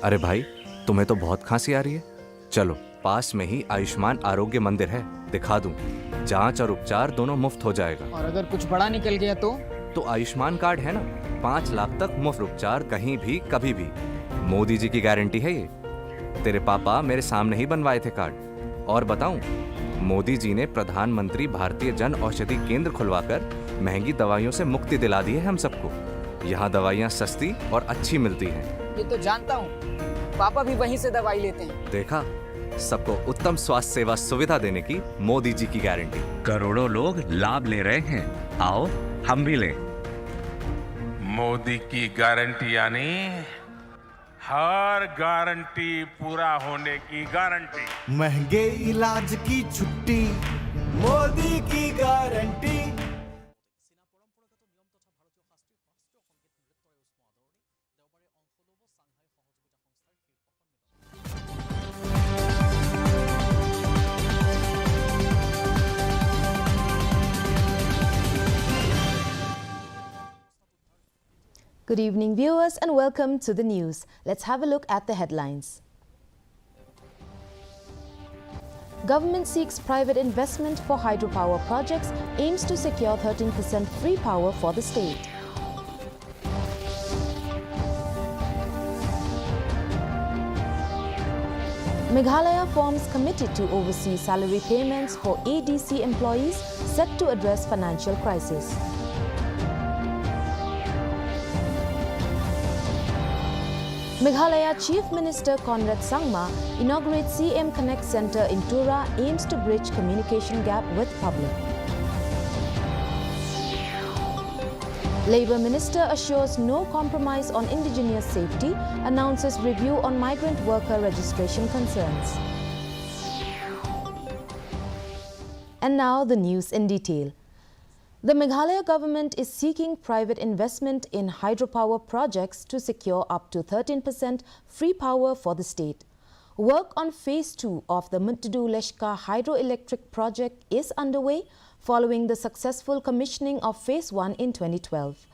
अरे भाई, तुम्हें तो बहुत खांसी आ रही है। चलो, पास में ही आयुष्मान आरोग्य मंदिर है, दिखा दूं। जांच और उपचार दोनों मुफ्त हो जाएगा। और अगर कुछ बड़ा निकल गया तो आयुष्मान कार्ड है ना, 5 लाख तक मुफ्त उपचार कहीं भी कभी भी। मोदी जी की गारंटी है ये। तेरे पापा मेरे सामने ही बनवाए थे कार्ड। और बताऊं, मोदी जी ने प्रधानमंत्री भारतीय जन औषधि केंद्र खुलवाकर महंगी दवाइयों से मुक्ति दिला दी है हम सबको। यहाँ दवाइयाँ सस्ती और अच्छी मिलती हैं। ये तो जानता हूँ, पापा भी वहीं से दवाई लेते हैं। देखा, सबको उत्तम स्वास्थ्य सेवा सुविधा देने की मोदी जी की गारंटी। करोड़ों लोग लाभ ले रहे हैं, आओ हम भी लें। मोदी की गारंटी यानी हर गारंटी पूरा होने की गारंटी। महंगे इलाज की छुट्टी, मोदी की guarantee. Good evening, viewers, and welcome to the news. Let's have a look at the headlines. Government seeks private investment for hydropower projects, aims to secure 13% free power for the state. Meghalaya forms committee to oversee salary payments for ADC employees set to address financial crisis. Meghalaya Chief Minister Conrad Sangma inaugurates CM Connect Center in Tura, aims to bridge communication gap with public. Labour Minister assures no compromise on indigenous safety, announces review on migrant worker registration concerns. And now the news in detail. The Meghalaya government is seeking private investment in hydropower projects to secure up to 13% free power for the state. Work on Phase 2 of the Muntadu-Leshka hydroelectric project is underway following the successful commissioning of Phase 1 in 2012.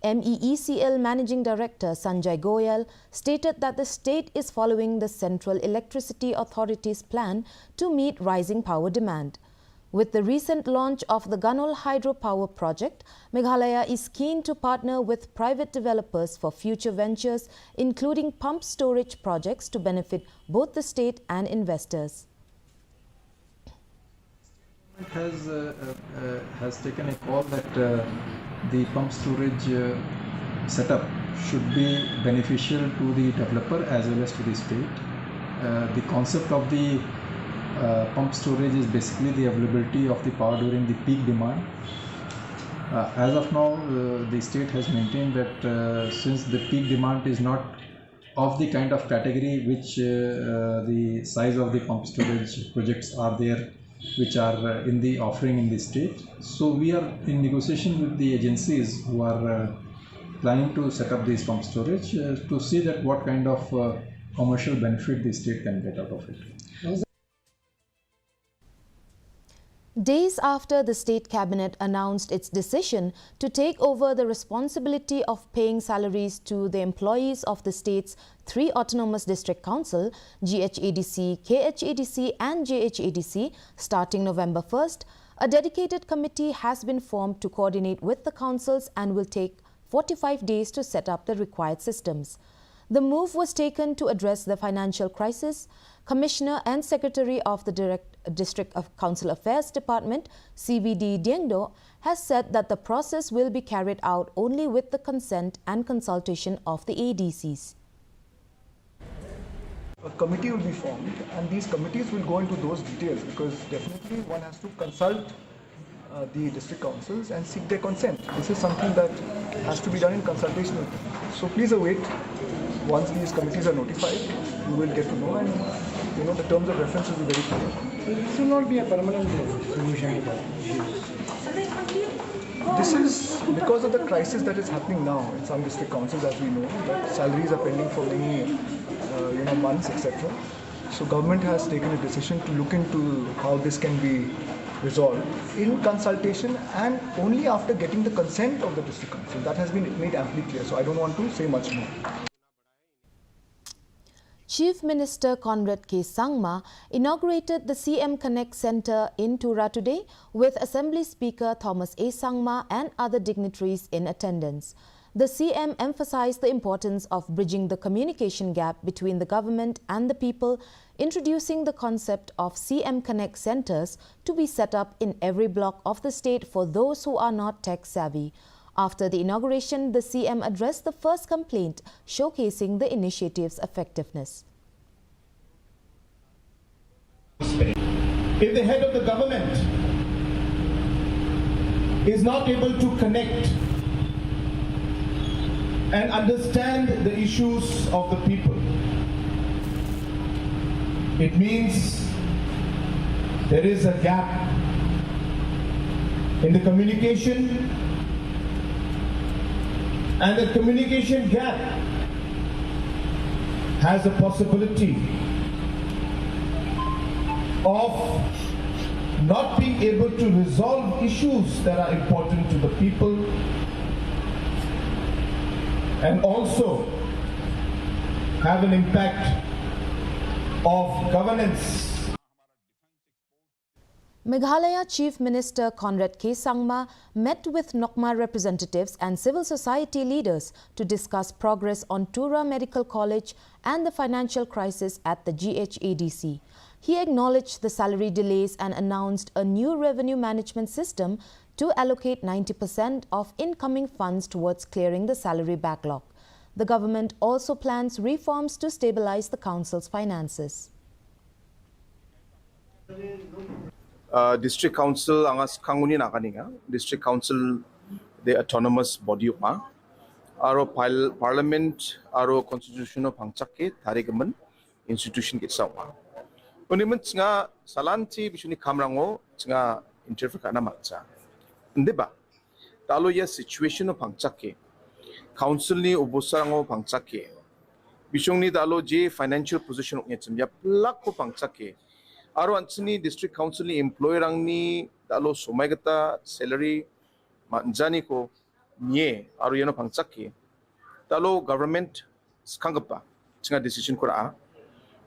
MEECL Managing Director Sanjay Goyal stated that the state is following the Central Electricity Authority's plan to meet rising power demand. With the recent launch of the Ganol hydropower project, Meghalaya is keen to partner with private developers for future ventures, including pump storage projects to benefit both the state and investors. Has taken a call that the pump storage setup should be beneficial to the developer as well as to the state. The concept of the pump storage is basically the availability of the power during the peak demand. As of now, the state has maintained that since the peak demand is not of the kind of category which the size of the pump storage projects are there, which are in the offering in the state. So we are in negotiation with the agencies who are planning to set up these pump storage to see that what kind of commercial benefit the state can get out of it. Days after the state cabinet announced its decision to take over the responsibility of paying salaries to the employees of the state's 3 autonomous district council, GHADC, KHADC and JHADC, starting November 1st, a dedicated committee has been formed to coordinate with the councils and will take 45 days to set up the required systems. The move was taken to address the financial crisis. Commissioner and Secretary of the District of Council Affairs Department, CVD Diengdo, has said that the process will be carried out only with the consent and consultation of the ADCs. A committee will be formed, and these committees will go into those details because definitely one has to consult the district councils and seek their consent. This is something that has to be done in consultation with them. So please await. Once these committees are notified, you will get to know, and the terms of reference will be very clear. This will not be a permanent solution. This is because of the crisis that is happening now in some district councils, as we know, that salaries are pending for many months, etc. So government has taken a decision to look into how this can be resolved in consultation and only after getting the consent of the district council. That has been made amply clear, so I don't want to say much more. Chief Minister Conrad K. Sangma inaugurated the CM Connect Centre in Tura today with Assembly Speaker Thomas A. Sangma and other dignitaries in attendance. The CM emphasized the importance of bridging the communication gap between the government and the people, introducing the concept of CM Connect centres to be set up in every block of the state for those who are not tech-savvy. After the inauguration, the CM addressed the first complaint, showcasing the initiative's effectiveness. If the head of the government is not able to connect and understand the issues of the people, it means there is a gap in the communication, and the communication gap has a possibility of not being able to resolve issues that are important to the people, and also have an impact of governance. Meghalaya Chief Minister Conrad K. Sangma met with Nokma representatives and civil society leaders to discuss progress on Tura Medical College and the financial crisis at the GHADC. He acknowledged the salary delays and announced a new revenue management system to allocate 90% of incoming funds towards clearing the salary backlog. The government also plans reforms to stabilize the council's finances. District Council angas kanguni nakaninga. District Council the autonomous body ma. Aro Parliament aro constitutional pangchake tarigaman institution kitsawa. Uniman nga salanti bisuni kamrango nga interfere kana matcha. Ndiba talo ya situation of pangchake. Council ni ubosarango pangchake. Bisong ni talo je financial position nya chimya plak ko pangchake. Aro ansini district council ni employer ang ni talo sumay kata salary manjani ko nye aro yano pangchake. Talo government skangapa nga decision ko ra.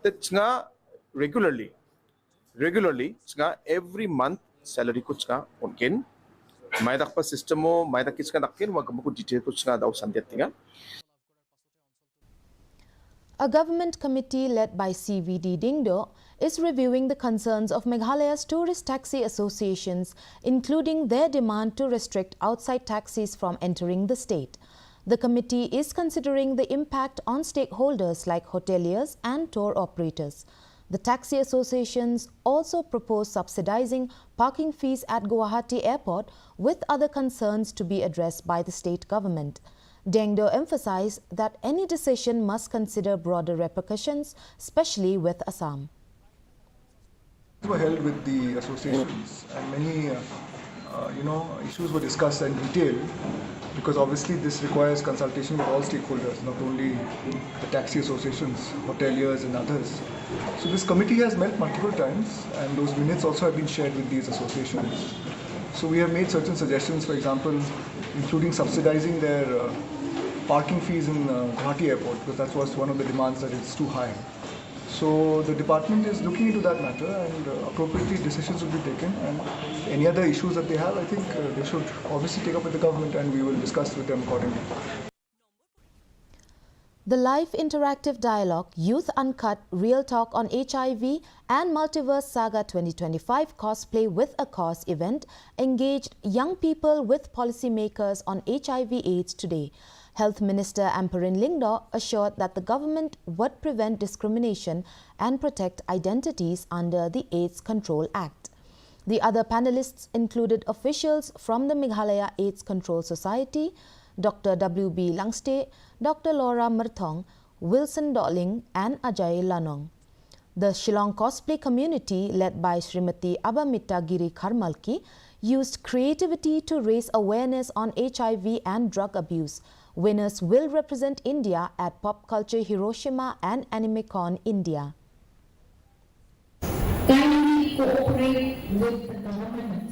That nga regularly nga every month salary ko nga onken. May dakpa system mo, may dakis ka nakin, wag mo ko detail ko nga daw sandiat tinga. A government committee led by CVD Dingdo is reviewing the concerns of Meghalaya's tourist taxi associations, including their demand to restrict outside taxis from entering the state. The committee is considering the impact on stakeholders like hoteliers and tour operators. The taxi associations also propose subsidizing parking fees at Guwahati Airport, with other concerns to be addressed by the state government. Dengdo emphasized that any decision must consider broader repercussions, especially with Assam. Were held with the associations, and many issues were discussed in detail, because obviously this requires consultation with all stakeholders, not only the taxi associations, hoteliers and others. So this committee has met multiple times, and those minutes also have been shared with these associations. So we have made certain suggestions, for example, including subsidizing their parking fees in Guwahati Airport, because that was one of the demands, that it's too high. So the department is looking into that matter, and appropriately decisions will be taken, and any other issues that they have, I think they should obviously take up with the government, and we will discuss with them accordingly. The live interactive dialogue Youth Uncut Real Talk on HIV and Multiverse Saga 2025 Cosplay with a Cause event engaged young people with policymakers on HIV/AIDS today. Health Minister Amparin Lingdo assured that the government would prevent discrimination and protect identities under the AIDS Control Act. The other panelists included officials from the Meghalaya AIDS Control Society, Dr. W.B. Langste, Dr. Laura Merthong, Wilson Dolling and Ajay Lanong. The Shillong cosplay community, led by Srimati Abamita Giri Karmalki, used creativity to raise awareness on HIV and drug abuse. Winners will represent India at Pop Culture Hiroshima and AnimeCon India. Can we cooperate with the government?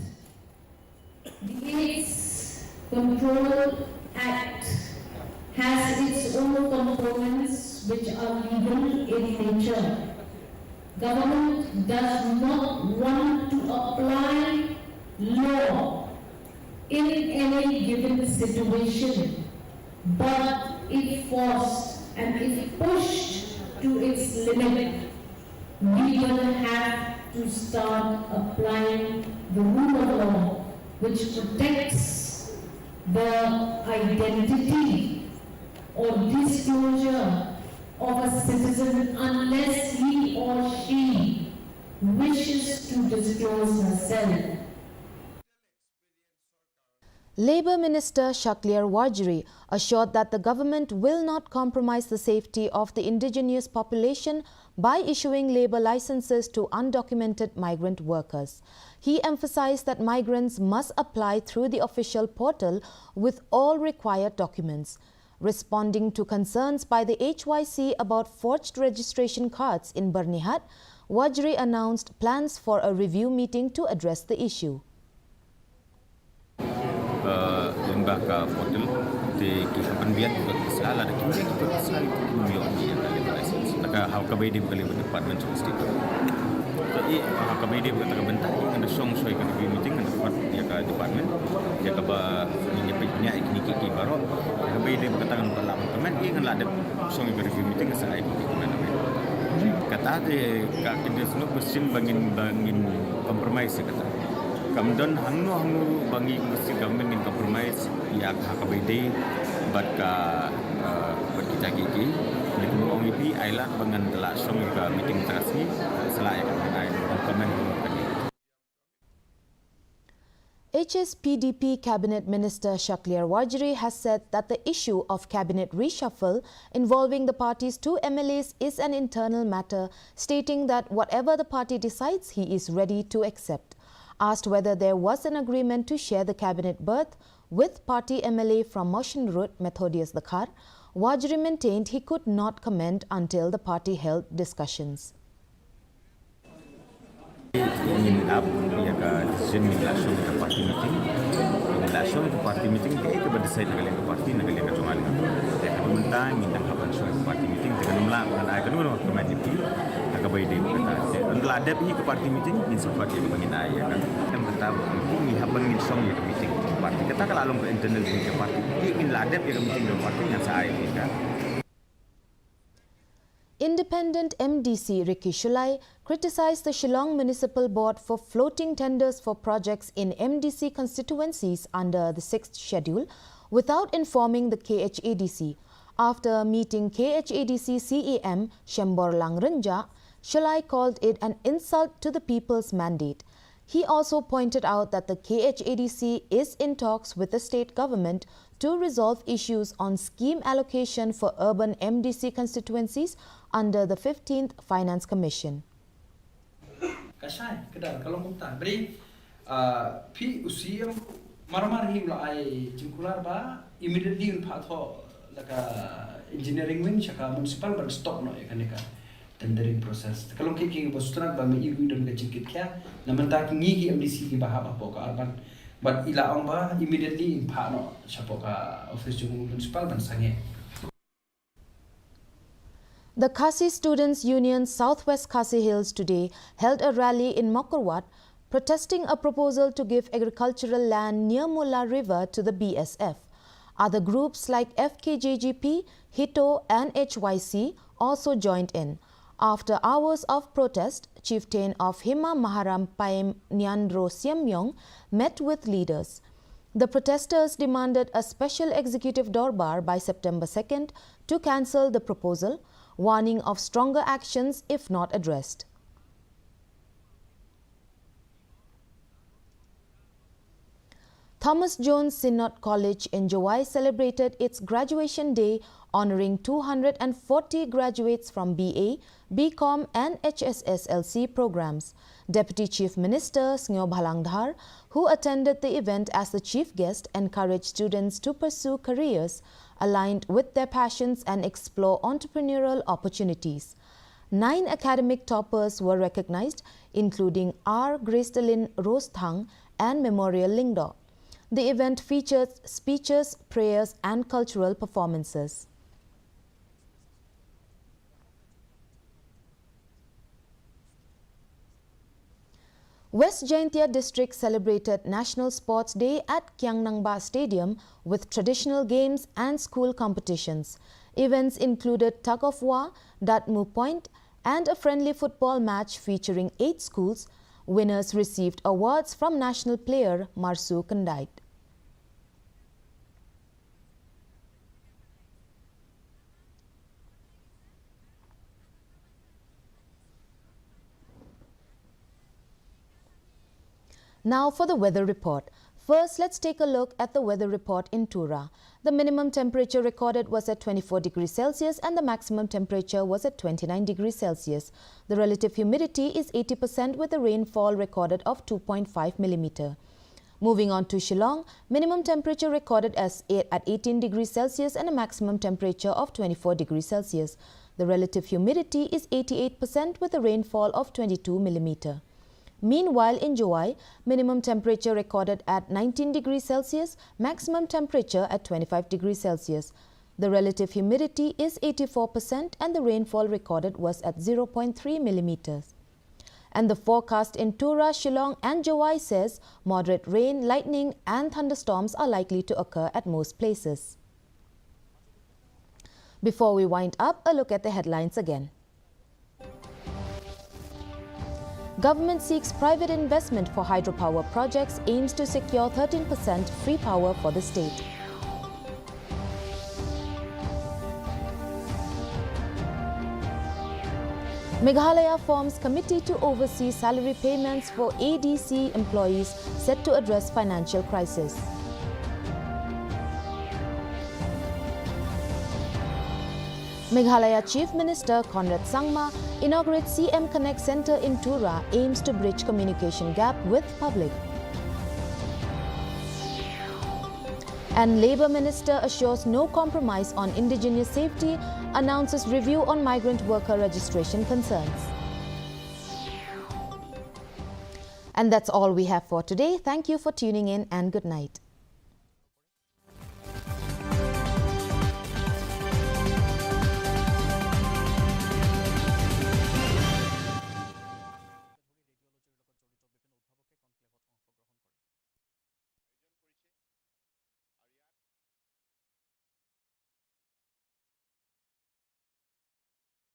The AIDS Control Act has its own components which are legal in nature. Government does not want to apply law in any given situation, but if forced and if pushed to its limit, we will have to start applying the rule of law, which protects the identity or disclosure of a citizen unless he or she wishes to disclose herself. Labour Minister Shaklir Wajri assured that the government will not compromise the safety of the indigenous population by issuing labour licenses to undocumented migrant workers. He emphasised that migrants must apply through the official portal with all required documents. Responding to concerns by the HYC about forged registration cards in Bernihat, Wajri announced plans for a review meeting to address the issue. Lembaga portal di kisaban biat berkesal ada kemudian kita kesal kumio ni yang kali license naka how kabai di kali department of state jadi how kabai di kata bentar yang ada song soi kan review meeting kan dapat dia ke department dia ke ba punya ikni baru kabai di kata kan parlimen dia kan ada song review meeting saya di mana kata dia kaki dia semua mesin bangin compromise kata Kemudian hangu bangi mesti government in compromise yang hakabide bat ka kita gigi ni kuno OMP ailah bangan telah song ka meeting terasi selai kan comment HSPDP Cabinet Minister Shaklir Wajri has said that the issue of cabinet reshuffle involving the party's 2 MLAs is an internal matter, stating that whatever the party decides, he is ready to accept. Asked whether there was an agreement to share the cabinet berth with party MLA from Motion Road, Methodius Dakhar, Wajri maintained he could not comment until the party held discussions. Ingin ya ke decision min langsung ke party meeting, min langsung ke party meeting dia ke decide nak ke party nak ke cuma dia ke mentang minta kapan so ke party meeting dengan melang dengan ai kedua committee agak baik dia kata untuk ada pergi ke party meeting min sempat dia bangin ai kan yang pertama ini habang min song ke meeting party kata kalau along ke internal ke party ini min ladap ke meeting ke party yang saya kan. Independent MDC Ricky Shulai criticized the Shillong Municipal Board for floating tenders for projects in MDC constituencies under the 6th schedule without informing the KHADC. After meeting KHADC CEM Shembor Langrenja, Shulai called it an insult to the people's mandate. He also pointed out that the KHADC is in talks with the state government to resolve issues on scheme allocation for urban MDC constituencies under the 15th Finance Commission. Kasai kedar kalau muntah beri pi usia marmar him la ai jingkular ba immediately patho laka engineering wing chaka municipal ban stop no ekaneka tendering process kalau kiki bostran ba me igu dom gajikit kya namanta kingi ki MDC ki bahaba poka urban but ila ong ba immediately phano chapoka office jung municipal ban sange. The Khasi Students Union Southwest Khasi Hills today held a rally in Mokorwat protesting a proposal to give agricultural land near Mulla River to the BSF. Other groups like FKJGP, HITO and HYC also joined in. After hours of protest, chieftain of Hima Maharam Paim Nyandro Siamyong met with leaders. The protesters demanded a special executive Dorbar by September 2nd to cancel the proposal, warning of stronger actions if not addressed. Thomas Jones Synod College in Jowai celebrated its graduation day, honoring 240 graduates from BA, BCom and HSSLC programs. Deputy Chief Minister Snyo Bhalangdhar, who attended the event as the chief guest, encouraged students to pursue careers aligned with their passions and explore entrepreneurial opportunities. 9 academic toppers were recognized, including R. Gracedalin Rosthang and Memorial Lingdo. The event featured speeches, prayers and cultural performances. West Jaintia district celebrated National Sports Day at Kyangnangba Stadium with traditional games and school competitions. Events included tug of war, Datmu Point, and a friendly football match featuring 8 schools. Winners received awards from national player Marsu Kandait. Now for the weather report. First, let's take a look at the weather report in Tura. The minimum temperature recorded was at 24 degrees Celsius and the maximum temperature was at 29 degrees Celsius. The relative humidity is 80% with a rainfall recorded of 2.5 millimeter. Moving on to Shillong, minimum temperature recorded at 18 degrees Celsius and a maximum temperature of 24 degrees Celsius. The relative humidity is 88% with a rainfall of 22 millimeter. Meanwhile, in Jowai, minimum temperature recorded at 19 degrees Celsius, maximum temperature at 25 degrees Celsius. The relative humidity is 84% and the rainfall recorded was at 0.3 millimeters. And the forecast in Tura, Shillong and Jowai says moderate rain, lightning and thunderstorms are likely to occur at most places. Before we wind up, a look at the headlines again. Government seeks private investment for hydropower projects, aims to secure 13% free power for the state. Meghalaya forms committee to oversee salary payments for ADC employees set to address financial crisis. Meghalaya Chief Minister Conrad Sangma inaugurates CM Connect Center in Tura, aims to bridge communication gap with public. And Labour Minister assures no compromise on indigenous safety, announces review on migrant worker registration concerns. And that's all we have for today. Thank you for tuning in and good night.